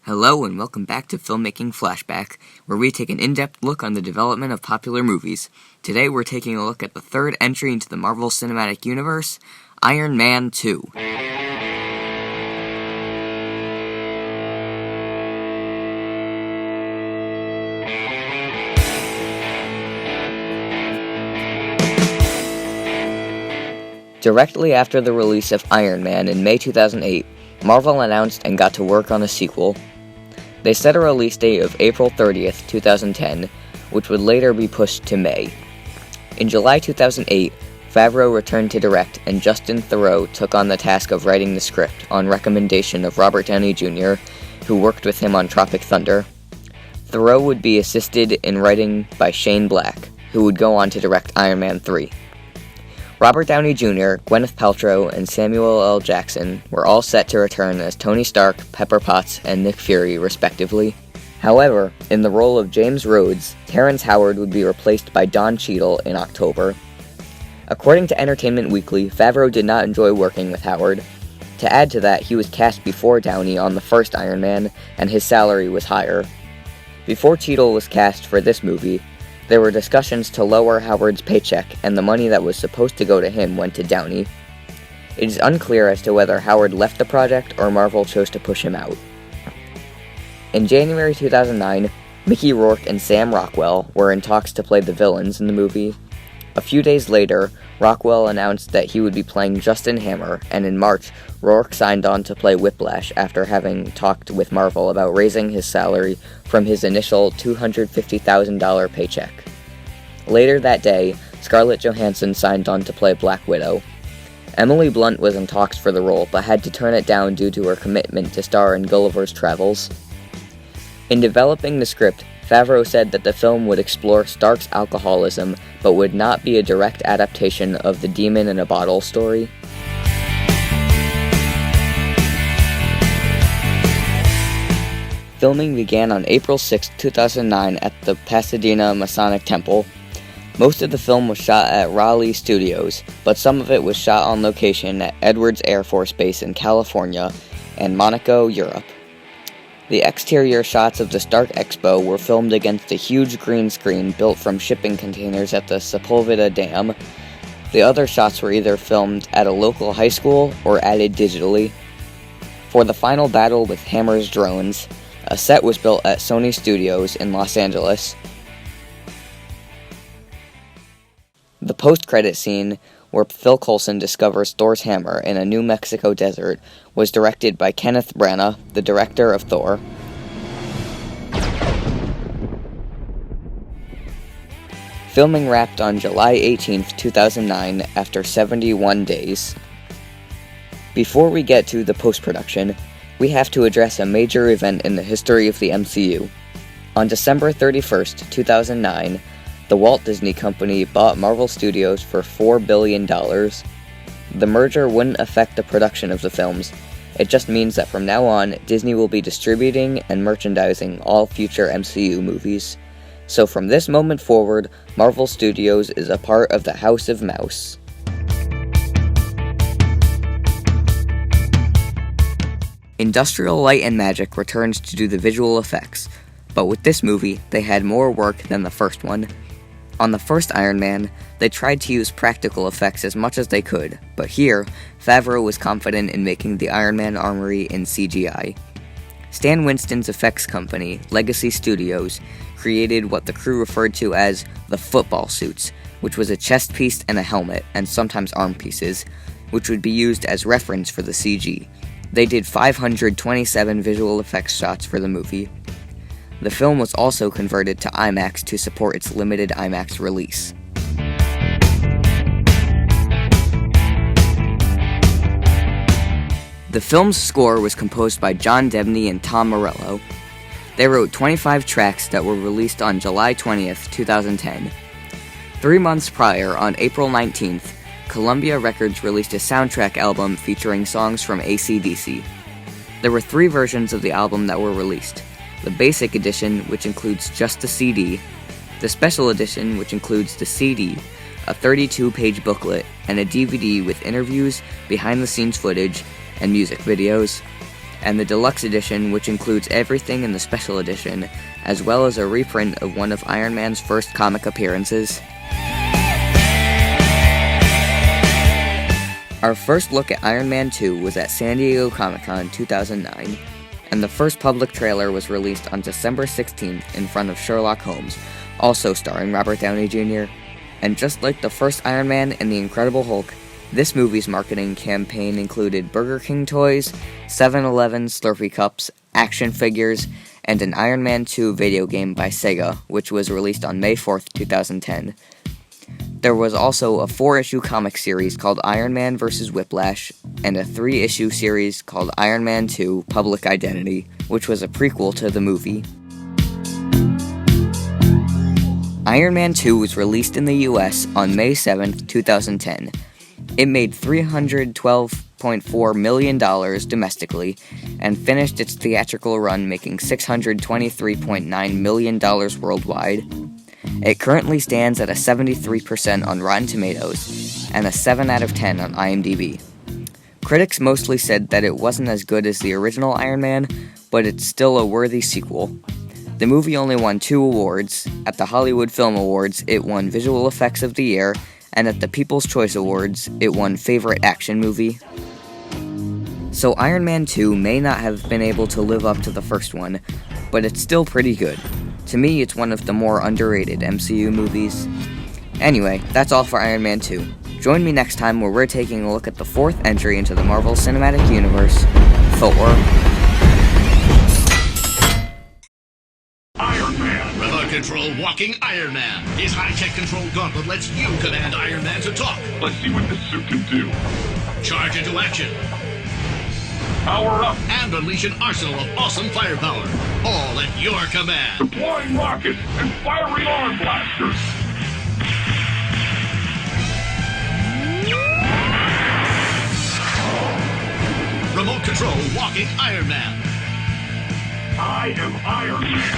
Hello and welcome back to Filmmaking Flashback, where we take an in-depth look on the development of popular movies. Today we're taking a look at the third entry into the Marvel Cinematic Universe, Iron Man 2. Directly after the release of Iron Man in May 2008, Marvel announced and got to work on a sequel. They set a release date of April 30th, 2010, which would later be pushed to May. In July 2008, Favreau returned to direct, and Justin Theroux took on the task of writing the script on recommendation of Robert Downey Jr., who worked with him on Tropic Thunder. Theroux would be assisted in writing by Shane Black, who would go on to direct Iron Man 3. Robert Downey Jr., Gwyneth Paltrow, and Samuel L. Jackson were all set to return as Tony Stark, Pepper Potts, and Nick Fury, respectively. However, in the role of James Rhodes, Terrence Howard would be replaced by Don Cheadle in October. According to Entertainment Weekly, Favreau did not enjoy working with Howard. To add to that, he was cast before Downey on the first Iron Man, and his salary was higher. Before Cheadle was cast for this movie, there were discussions to lower Howard's paycheck, and the money that was supposed to go to him went to Downey. It is unclear as to whether Howard left the project or Marvel chose to push him out. In January 2009, Mickey Rourke and Sam Rockwell were in talks to play the villains in the movie. A few days later, Rockwell announced that he would be playing Justin Hammer, and in March, Rourke signed on to play Whiplash after having talked with Marvel about raising his salary from his initial $250,000 paycheck. Later that day, Scarlett Johansson signed on to play Black Widow. Emily Blunt was in talks for the role, but had to turn it down due to her commitment to star in Gulliver's Travels. In developing the script, Favreau said that the film would explore Stark's alcoholism, but would not be a direct adaptation of the Demon in a Bottle story. Filming began on April 6, 2009 at the Pasadena Masonic Temple. Most of the film was shot at Raleigh Studios, but some of it was shot on location at Edwards Air Force Base in California and Monaco, Europe. The exterior shots of the Stark Expo were filmed against a huge green screen built from shipping containers at the Sepulveda Dam. The other shots were either filmed at a local high school or added digitally. For the final battle with Hammer's drones, a set was built at Sony Studios in Los Angeles. The post-credit scene, where Phil Coulson discovers Thor's hammer in a New Mexico desert, was directed by Kenneth Branagh, the director of Thor. Filming wrapped on July 18, 2009, after 71 days. Before we get to the post-production, we have to address a major event in the history of the MCU. On December 31, 2009, the Walt Disney Company bought Marvel Studios for $4 billion. The merger wouldn't affect the production of the films. It just means that from now on, Disney will be distributing and merchandising all future MCU movies. So from this moment forward, Marvel Studios is a part of the House of Mouse. Industrial Light and Magic returns to do the visual effects, but with this movie, they had more work than the first one. On the first Iron Man, they tried to use practical effects as much as they could, but here, Favreau was confident in making the Iron Man armory in CGI. Stan Winston's effects company, Legacy Studios, created what the crew referred to as the football suits, which was a chest piece and a helmet, and sometimes arm pieces, which would be used as reference for the CG. They did 527 visual effects shots for the movie. The film was also converted to IMAX to support its limited IMAX release. The film's score was composed by John Debney and Tom Morello. They wrote 25 tracks that were released on July 20th, 2010. 3 months prior, on April 19th, Columbia Records released a soundtrack album featuring songs from AC/DC. There were 3 versions of the album that were released. The basic edition, which includes just the CD, the special edition, which includes the CD, a 32-page booklet, and a DVD with interviews, behind-the-scenes footage, and music videos. and the deluxe edition, which includes everything in the special edition, as well as a reprint of one of Iron Man's first comic appearances. Our first look at Iron Man 2 was at San Diego Comic-Con 2009, and the first public trailer was released on December 16th in front of Sherlock Holmes, also starring Robert Downey Jr. And just like the first Iron Man and the Incredible Hulk, this movie's marketing campaign included Burger King toys, 7-Eleven Slurpee cups, action figures, and an Iron Man 2 video game by Sega, which was released on May 4th, 2010. There was also a 4-issue comic series called Iron Man vs. Whiplash, and a 3-issue series called Iron Man 2 Public Identity, which was a prequel to the movie. Iron Man 2 was released in the US on May 7th, 2010. It made $312.4 million domestically, and finished its theatrical run making $623.9 million worldwide. It currently stands at a 73% on Rotten Tomatoes, and a 7 out of 10 on IMDb. Critics mostly said that it wasn't as good as the original Iron Man, but it's still a worthy sequel. The movie only won 2 awards. At the Hollywood Film Awards, it won Visual Effects of the Year, and at the People's Choice Awards, it won Favorite Action Movie. So Iron Man 2 may not have been able to live up to the first one, but it's still pretty good. To me, it's one of the more underrated MCU movies. Anyway, that's all for Iron Man 2. Join me next time where we're taking a look at the 4th entry into the Marvel Cinematic Universe, Thor. Iron Man! Remote control walking Iron Man! His high-tech control gauntlet lets you command Iron Man to talk! Let's see what this suit can do. Charge into action! Power up! And unleash an arsenal of awesome firepower! All at your command! Deploying rockets and firing arm blasters! Remote control walking Iron Man! I am Iron Man!